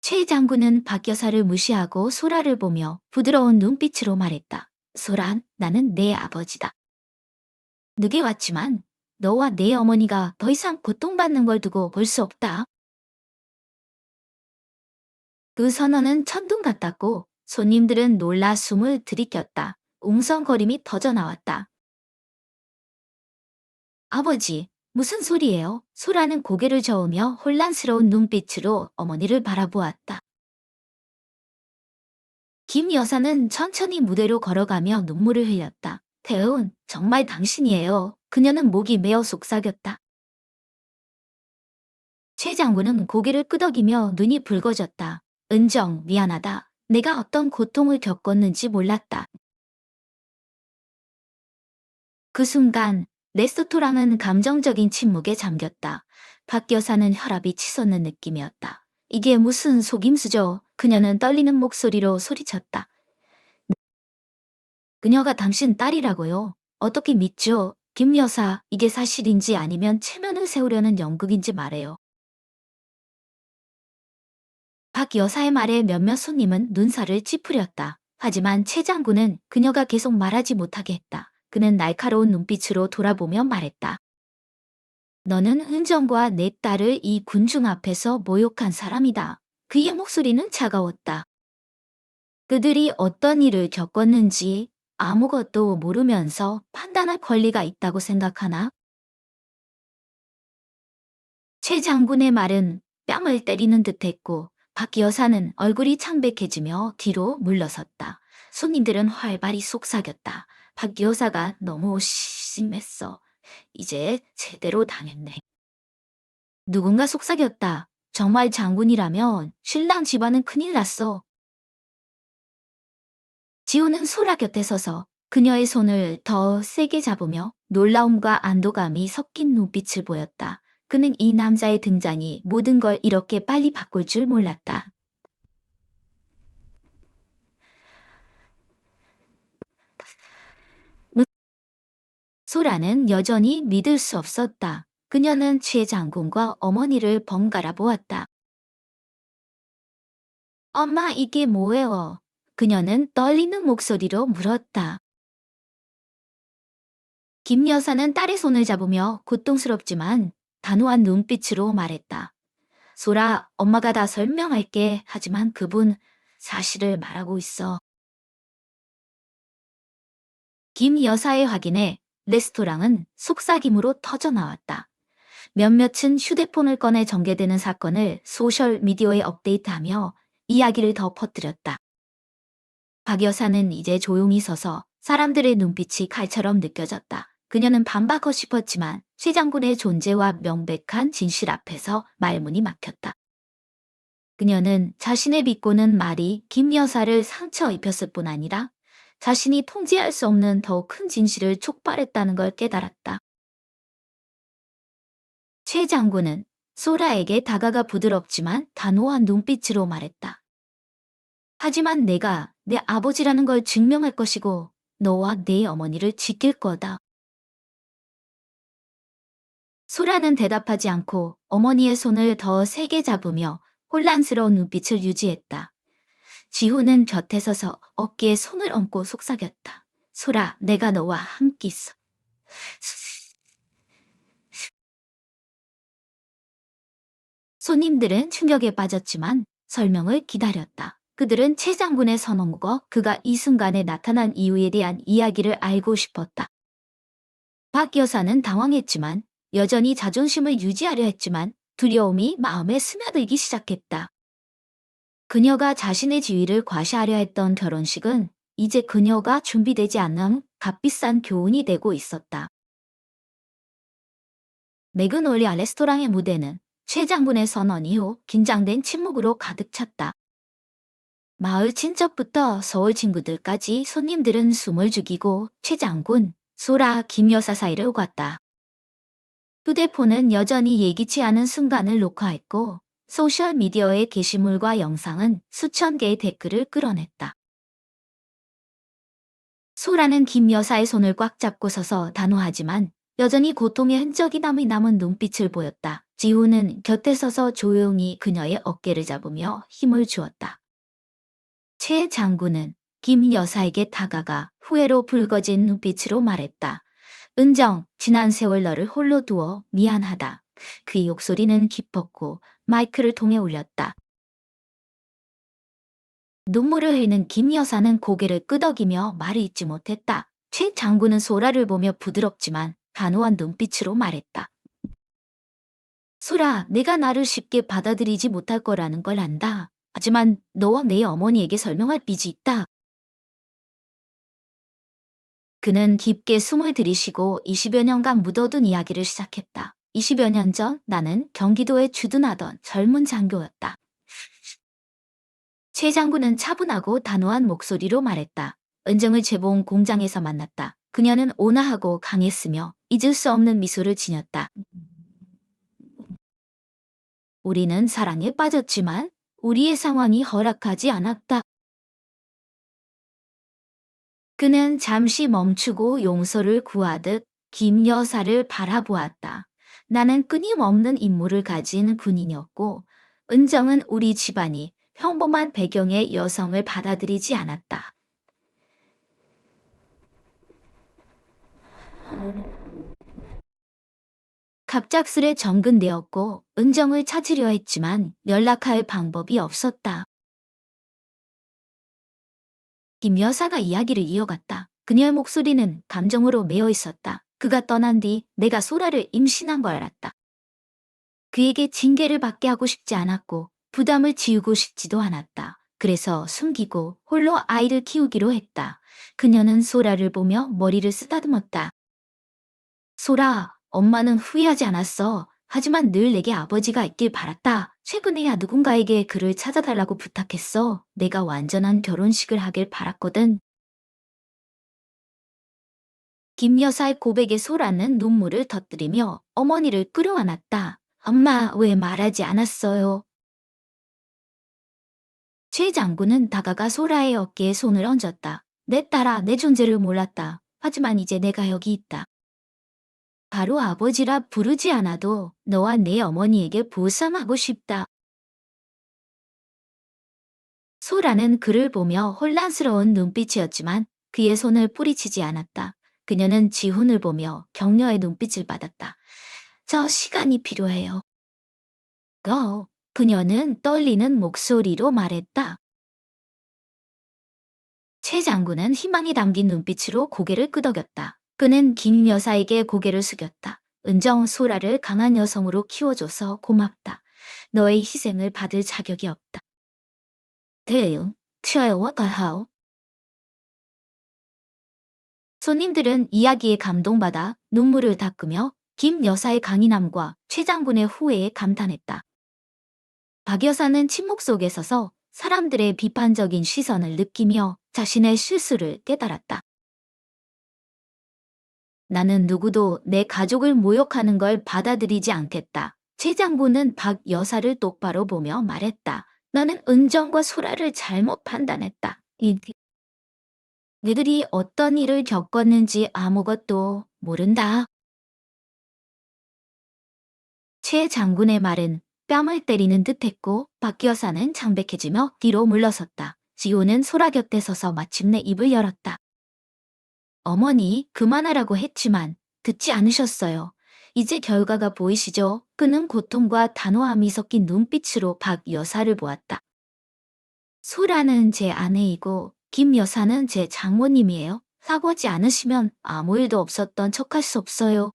A: 최 장군은 박 여사를 무시하고 소라를 보며 부드러운 눈빛으로 말했다. 소라, 나는 내 아버지다. 늦게 왔지만 너와 내 어머니가 더 이상 고통받는 걸 두고 볼 수 없다. 그 선언은 천둥 같았고 손님들은 놀라 숨을 들이켰다. 웅성거림이 터져나왔다. 아버지, 무슨 소리예요? 소라는 고개를 저으며 혼란스러운 눈빛으로 어머니를 바라보았다. 김 여사는 천천히 무대로 걸어가며 눈물을 흘렸다. 태은, 정말 당신이에요. 그녀는 목이 메어 속삭였다. 최 장군은 고개를 끄덕이며 눈이 붉어졌다. 은정, 미안하다. 내가 어떤 고통을 겪었는지 몰랐다. 그 순간 레스토랑은 감정적인 침묵에 잠겼다. 박 여사는 혈압이 치솟는 느낌이었다. 이게 무슨 속임수죠? 그녀는 떨리는 목소리로 소리쳤다. 그녀가 당신 딸이라고요. 어떻게 믿죠? 김 여사, 이게 사실인지 아니면 체면을 세우려는 연극인지 말해요. 박 여사의 말에 몇몇 손님은 눈살을 찌푸렸다. 하지만 최 장군은 그녀가 계속 말하지 못하게 했다. 그는 날카로운 눈빛으로 돌아보며 말했다. 너는 은정과 내 딸을 이 군중 앞에서 모욕한 사람이다. 그의 목소리는 차가웠다. 그들이 어떤 일을 겪었는지 아무것도 모르면서 판단할 권리가 있다고 생각하나? 최 장군의 말은 뺨을 때리는 듯했고 박 여사는 얼굴이 창백해지며 뒤로 물러섰다. 손님들은 활발히 속삭였다. 박 여사가 너무 심했어. 이제 제대로 당했네. 누군가 속삭였다. 정말 장군이라면 신랑 집안은 큰일 났어. 지호는 소라 곁에 서서 그녀의 손을 더 세게 잡으며 놀라움과 안도감이 섞인 눈빛을 보였다. 그는 이 남자의 등장이 모든 걸 이렇게 빨리 바꿀 줄 몰랐다. 소라는 여전히 믿을 수 없었다. 그녀는 최 장군과 어머니를 번갈아 보았다. 엄마, 이게 뭐예요? 그녀는 떨리는 목소리로 물었다. 김 여사는 딸의 손을 잡으며 고통스럽지만 단호한 눈빛으로 말했다. 소라, 엄마가 다 설명할게. 하지만 그분 사실을 말하고 있어. 김 여사의 확인에 레스토랑은 속삭임으로 터져나왔다. 몇몇은 휴대폰을 꺼내 전개되는 사건을 소셜미디어에 업데이트하며 이야기를 더 퍼뜨렸다. 박 여사는 이제 조용히 서서 사람들의 눈빛이 칼처럼 느껴졌다. 그녀는 반박하고 싶었지만 최 장군의 존재와 명백한 진실 앞에서 말문이 막혔다. 그녀는 자신의 비꼬는 말이 김 여사를 상처 입혔을 뿐 아니라 자신이 통제할 수 없는 더 큰 진실을 촉발했다는 걸 깨달았다. 최 장군은 소라에게 다가가 부드럽지만 단호한 눈빛으로 말했다. 하지만 내가 내 아버지라는 걸 증명할 것이고 너와 내 어머니를 지킬 거다. 소라는 대답하지 않고 어머니의 손을 더 세게 잡으며 혼란스러운 눈빛을 유지했다. 지호는 곁에 서서 어깨에 손을 얹고 속삭였다. 소라, 내가 너와 함께 있어. 손님들은 충격에 빠졌지만 설명을 기다렸다. 그들은 최 장군의 선언과 그가 이 순간에 나타난 이유에 대한 이야기를 알고 싶었다. 박 여사는 당황했지만 여전히 자존심을 유지하려 했지만 두려움이 마음에 스며들기 시작했다. 그녀가 자신의 지위를 과시하려 했던 결혼식은 이제 그녀가 준비되지 않은 값비싼 교훈이 되고 있었다. 매그놀리아 레스토랑의 무대는 최 장군의 선언 이후 긴장된 침묵으로 가득 찼다. 마을 친척부터 서울 친구들까지 손님들은 숨을 죽이고 최 장군, 소라, 김 여사 사이를 오갔다. 휴대폰은 여전히 예기치 않은 순간을 녹화했고 소셜미디어의 게시물과 영상은 수천 개의 댓글을 끌어냈다. 소라는 김 여사의 손을 꽉 잡고 서서 단호하지만 여전히 고통의 흔적이 남은 눈빛을 보였다. 지우는 곁에 서서 조용히 그녀의 어깨를 잡으며 힘을 주었다. 최 장군은 김 여사에게 다가가 후회로 붉어진 눈빛으로 말했다. 은정, 지난 세월 너를 홀로 두어 미안하다. 그의 목소리는 깊었고 마이크를 통해 울렸다. 눈물을 흘리는 김 여사는 고개를 끄덕이며 말을 잇지 못했다. 최 장군은 소라를 보며 부드럽지만 단호한 눈빛으로 말했다. 소라, 내가 나를 쉽게 받아들이지 못할 거라는 걸 안다. 하지만 너와 내 어머니에게 설명할 빚이 있다. 그는 깊게 숨을 들이쉬고 20여 년간 묻어둔 이야기를 시작했다. 20여 년 전 나는 경기도에 주둔하던 젊은 장교였다. 최 장군은 차분하고 단호한 목소리로 말했다. 은정을 재봉 공장에서 만났다. 그녀는 온화하고 강했으며 잊을 수 없는 미소를 지녔다. 우리는 사랑에 빠졌지만 우리의 상황이 허락하지 않았다. 그는 잠시 멈추고 용서를 구하듯 김 여사를 바라보았다. 나는 끊임없는 임무를 가진 군인이었고 은정은 우리 집안이 평범한 배경의 여성을 받아들이지 않았다. 갑작스레 정근되었고 은정을 찾으려 했지만 연락할 방법이 없었다. 김 여사가 이야기를 이어갔다. 그녀의 목소리는 감정으로 메어 있었다. 그가 떠난 뒤 내가 소라를 임신한 걸 알았다. 그에게 징계를 받게 하고 싶지 않았고 부담을 지우고 싶지도 않았다. 그래서 숨기고 홀로 아이를 키우기로 했다. 그녀는 소라를 보며 머리를 쓰다듬었다. 소라, 엄마는 후회하지 않았어. 하지만 늘 내게 아버지가 있길 바랐다. 최근에야 누군가에게 그를 찾아달라고 부탁했어. 내가 완전한 결혼식을 하길 바랐거든. 김 여사의 고백에 소라는 눈물을 터뜨리며 어머니를 끌어안았다. 엄마, 왜 말하지 않았어요? 최 장군은 다가가 소라의 어깨에 손을 얹었다. 내 딸아, 내 존재를 몰랐다. 하지만 이제 내가 여기 있다. 바로 아버지라 부르지 않아도 너와 내 어머니에게 보상하고 싶다. 소라는 그를 보며 혼란스러운 눈빛이었지만 그의 손을 뿌리치지 않았다. 그녀는 지훈을 보며 격려의 눈빛을 받았다. 저 시간이 필요해요. 그녀는 떨리는 목소리로 말했다. 최 장군은 희망이 담긴 눈빛으로 고개를 끄덕였다. 그는 김 여사에게 고개를 숙였다. 은정, 소라를 강한 여성으로 키워줘서 고맙다. 너의 희생을 받을 자격이 없다. 대응, 튀어와 가하오. 손님들은 이야기에 감동받아 눈물을 닦으며 김 여사의 강인함과 최 장군의 후회에 감탄했다. 박 여사는 침묵 속에 서서 사람들의 비판적인 시선을 느끼며 자신의 실수를 깨달았다. 나는 누구도 내 가족을 모욕하는 걸 받아들이지 않겠다. 최 장군은 박 여사를 똑바로 보며 말했다. 나는 은정과 소라를 잘못 판단했다. 그들이 어떤 일을 겪었는지 아무것도 모른다. 최 장군의 말은 뺨을 때리는 듯했고 박 여사는 창백해지며 뒤로 물러섰다. 지호는 소라 곁에 서서 마침내 입을 열었다. 어머니, 그만하라고 했지만 듣지 않으셨어요. 이제 결과가 보이시죠? 그는 고통과 단호함이 섞인 눈빛으로 박 여사를 보았다. 소라는 제 아내이고 김 여사는 제 장모님이에요. 사과하지 않으시면 아무 일도 없었던 척할 수 없어요.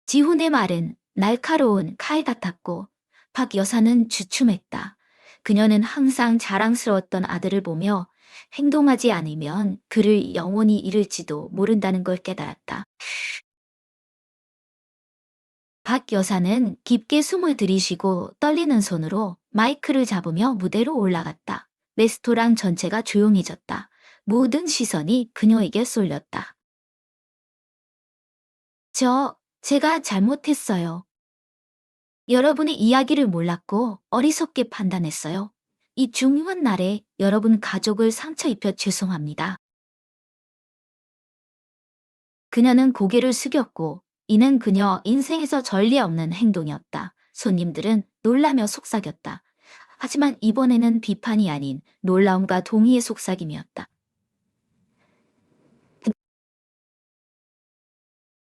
A: 지훈의 말은 날카로운 칼 같았고 박 여사는 주춤했다. 그녀는 항상 자랑스러웠던 아들을 보며 행동하지 않으면 그를 영원히 잃을지도 모른다는 걸 깨달았다. 박 여사는 깊게 숨을 들이쉬고 떨리는 손으로 마이크를 잡으며 무대로 올라갔다. 레스토랑 전체가 조용해졌다. 모든 시선이 그녀에게 쏠렸다. 제가 잘못했어요. 여러분의 이야기를 몰랐고 어리석게 판단했어요. 이 중요한 날에 여러분 가족을 상처 입혀 죄송합니다. 그녀는 고개를 숙였고 이는 그녀 인생에서 전례 없는 행동이었다. 손님들은 놀라며 속삭였다. 하지만 이번에는 비판이 아닌 놀라움과 동의의 속삭임이었다.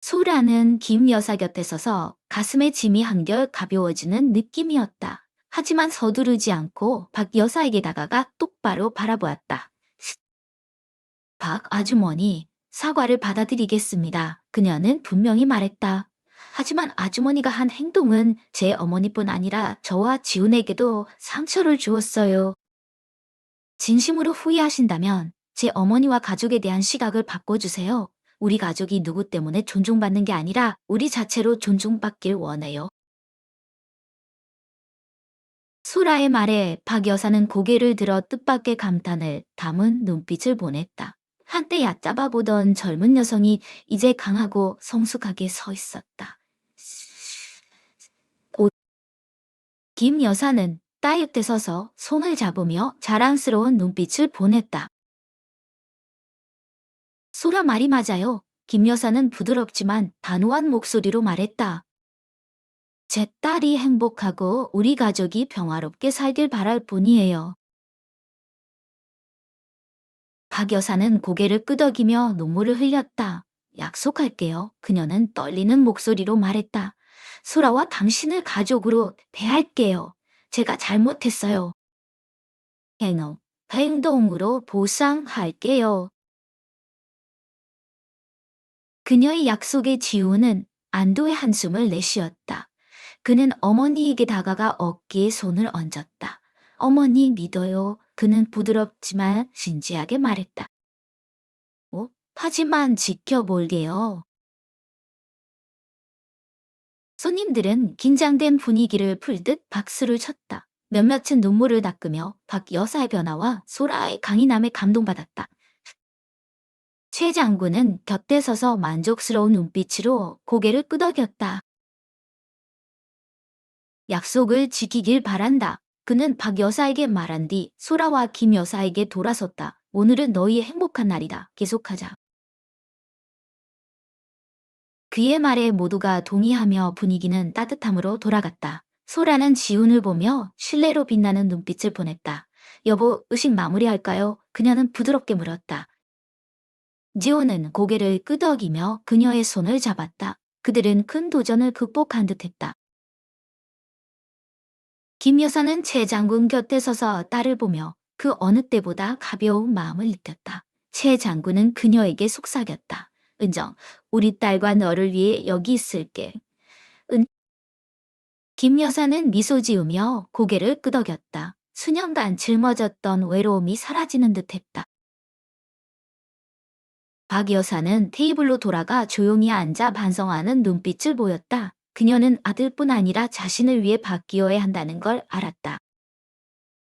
A: 소라는 김 여사 곁에 서서 가슴에 짐이 한결 가벼워지는 느낌이었다. 하지만 서두르지 않고 박 여사에게 다가가 똑바로 바라보았다. 박 아주머니, 사과를 받아들이겠습니다. 그녀는 분명히 말했다. 하지만 아주머니가 한 행동은 제 어머니뿐 아니라 저와 지훈에게도 상처를 주었어요. 진심으로 후회하신다면 제 어머니와 가족에 대한 시각을 바꿔주세요. 우리 가족이 누구 때문에 존중받는 게 아니라 우리 자체로 존중받길 원해요. 소라의 말에 박 여사는 고개를 들어 뜻밖의 감탄을 담은 눈빛을 보냈다. 한때 얕잡아 보던 젊은 여성이 이제 강하고 성숙하게 서 있었다. 김 여사는 딸 옆에 서서 손을 잡으며 자랑스러운 눈빛을 보냈다. 소라 말이 맞아요. 김 여사는 부드럽지만 단호한 목소리로 말했다. 제 딸이 행복하고 우리 가족이 평화롭게 살길 바랄 뿐이에요. 박 여사는 고개를 끄덕이며 눈물을 흘렸다. 약속할게요. 그녀는 떨리는 목소리로 말했다. 소라와 당신을 가족으로 대할게요. 제가 잘못했어요. 행동, 행동으로 보상할게요. 그녀의 약속에 지우는 안도의 한숨을 내쉬었다. 그는 어머니에게 다가가 어깨에 손을 얹었다. 어머니 믿어요. 그는 부드럽지만 진지하게 말했다. 하지만 지켜볼게요. 손님들은 긴장된 분위기를 풀듯 박수를 쳤다. 몇몇은 눈물을 닦으며 박 여사의 변화와 소라의 강인함에 감동받았다. 최 장군은 곁에 서서 만족스러운 눈빛으로 고개를 끄덕였다. 약속을 지키길 바란다. 그는 박 여사에게 말한 뒤 소라와 김 여사에게 돌아섰다. 오늘은 너희의 행복한 날이다. 계속하자. 그의 말에 모두가 동의하며 분위기는 따뜻함으로 돌아갔다. 소라는 지훈을 보며 신뢰로 빛나는 눈빛을 보냈다. 여보, 의식 마무리할까요? 그녀는 부드럽게 물었다. 지훈은 고개를 끄덕이며 그녀의 손을 잡았다. 그들은 큰 도전을 극복한 듯했다. 김 여사는 최 장군 곁에 서서 딸을 보며 그 어느 때보다 가벼운 마음을 느꼈다. 최 장군은 그녀에게 속삭였다. 은정, 우리 딸과 너를 위해 여기 있을게. 김 여사는 미소 지으며 고개를 끄덕였다. 수년간 짊어졌던 외로움이 사라지는 듯했다. 박 여사는 테이블로 돌아가 조용히 앉아 반성하는 눈빛을 보였다. 그녀는 아들뿐 아니라 자신을 위해 바뀌어야 한다는 걸 알았다.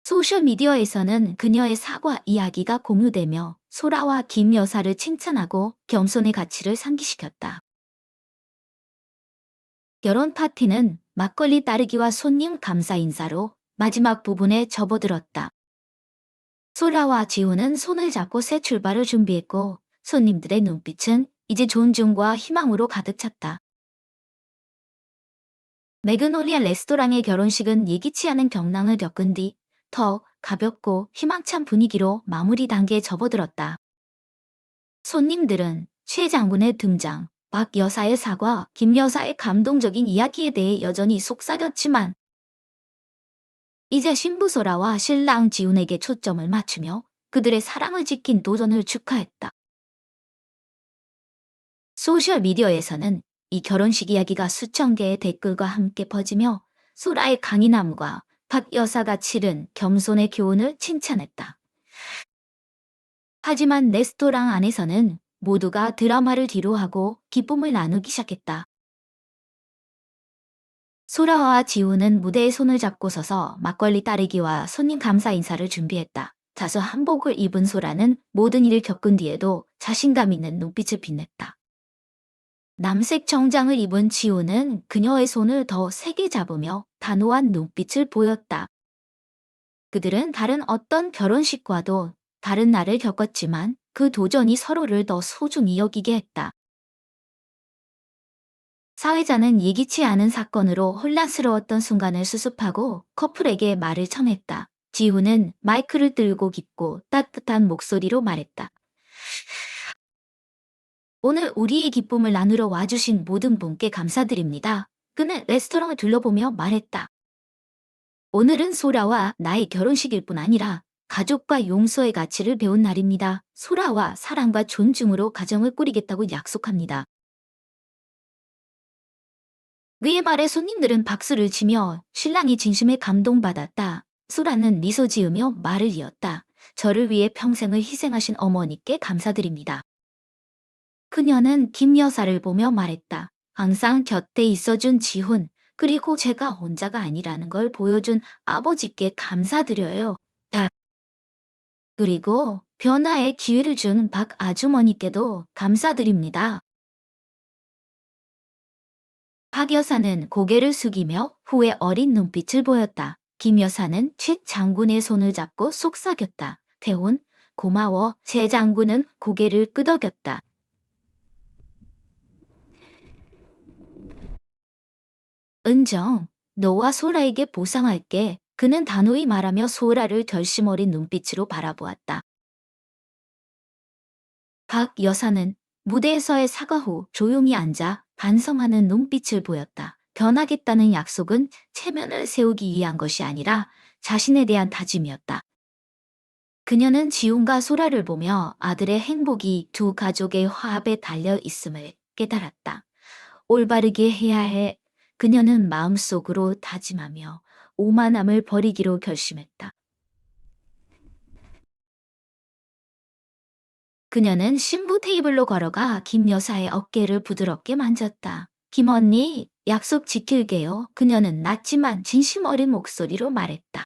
A: 소셜미디어에서는 그녀의 사과 이야기가 공유되며 소라와 김 여사를 칭찬하고 겸손의 가치를 상기시켰다. 결혼 파티는 막걸리 따르기와 손님 감사 인사로 마지막 부분에 접어들었다. 소라와 지우는 손을 잡고 새 출발을 준비했고 손님들의 눈빛은 이제 존중과 희망으로 가득 찼다. 매그놀리아 레스토랑의 결혼식은 예기치 않은 경랑을 겪은 뒤 더 가볍고 희망찬 분위기로 마무리 단계에 접어들었다. 손님들은 최 장군의 등장, 박 여사의 사과, 김 여사의 감동적인 이야기에 대해 여전히 속삭였지만 이제 신부 소라와 신랑 지훈에게 초점을 맞추며 그들의 사랑을 지킨 도전을 축하했다. 소셜미디어에서는 이 결혼식 이야기가 수천 개의 댓글과 함께 퍼지며 소라의 강인함과 박 여사가 치른 겸손의 교훈을 칭찬했다. 하지만 레스토랑 안에서는 모두가 드라마를 뒤로하고 기쁨을 나누기 시작했다. 소라와 지우는 무대에 손을 잡고 서서 막걸리 따르기와 손님 감사 인사를 준비했다. 다소 한복을 입은 소라는 모든 일을 겪은 뒤에도 자신감 있는 눈빛을 빛냈다. 남색 정장을 입은 지우는 그녀의 손을 더 세게 잡으며 단호한 눈빛을 보였다. 그들은 다른 어떤 결혼식과도 다른 날을 겪었지만 그 도전이 서로를 더 소중히 여기게 했다. 사회자는 예기치 않은 사건으로 혼란스러웠던 순간을 수습하고 커플에게 말을 청했다. 지훈은 마이크를 들고 깊고 따뜻한 목소리로 말했다. 오늘 우리의 기쁨을 나누러 와주신 모든 분께 감사드립니다. 그는 레스토랑을 둘러보며 말했다. 오늘은 소라와 나의 결혼식일 뿐 아니라 가족과 용서의 가치를 배운 날입니다. 소라와 사랑과 존중으로 가정을 꾸리겠다고 약속합니다. 그의 말에 손님들은 박수를 치며 신랑이 진심에 감동받았다. 소라는 미소 지으며 말을 이었다. 저를 위해 평생을 희생하신 어머니께 감사드립니다. 그녀는 김 여사를 보며 말했다. 항상 곁에 있어준 지훈, 그리고 제가 혼자가 아니라는 걸 보여준 아버지께 감사드려요. 다. 그리고 변화의 기회를 준 박 아주머니께도 감사드립니다. 박 여사는 고개를 숙이며 후회 어린 눈빛을 보였다. 김 여사는 최 장군의 손을 잡고 속삭였다. 태훈, 고마워. 최 장군은 고개를 끄덕였다. 은정, 너와 소라에게 보상할게. 그는 단호히 말하며 소라를 결심 어린 눈빛으로 바라보았다. 박 여사는 무대에서의 사과 후 조용히 앉아 반성하는 눈빛을 보였다. 변하겠다는 약속은 체면을 세우기 위한 것이 아니라 자신에 대한 다짐이었다. 그녀는 지훈과 소라를 보며 아들의 행복이 두 가족의 화합에 달려 있음을 깨달았다. 올바르게 해야 해. 그녀는 마음속으로 다짐하며 오만함을 버리기로 결심했다. 그녀는 신부 테이블로 걸어가 김 여사의 어깨를 부드럽게 만졌다. 김 언니, 약속 지킬게요. 그녀는 낮지만 진심 어린 목소리로 말했다.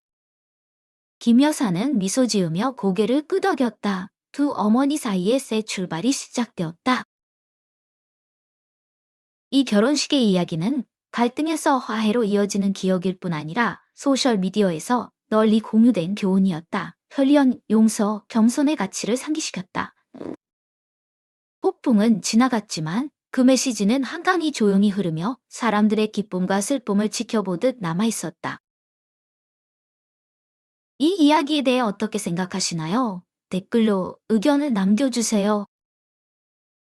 A: 김 여사는 미소 지으며 고개를 끄덕였다. 두 어머니 사이에 새 출발이 시작되었다. 이 결혼식의 이야기는 갈등에서 화해로 이어지는 기억일 뿐 아니라 소셜미디어에서 널리 공유된 교훈이었다. 혈연, 용서, 겸손의 가치를 상기시켰다. 폭풍은 지나갔지만 그 메시지는 한강이 조용히 흐르며 사람들의 기쁨과 슬픔을 지켜보듯 남아있었다. 이 이야기에 대해 어떻게 생각하시나요? 댓글로 의견을 남겨주세요.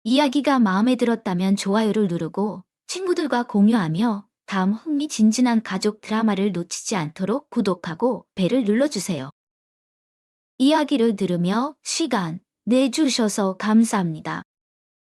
A: 이야기가 마음에 들었다면 좋아요를 누르고 친구들과 공유하며 다음 흥미진진한 가족 드라마를 놓치지 않도록 구독하고 벨을 눌러주세요. 이야기를 들으며 시간 내주셔서 감사합니다.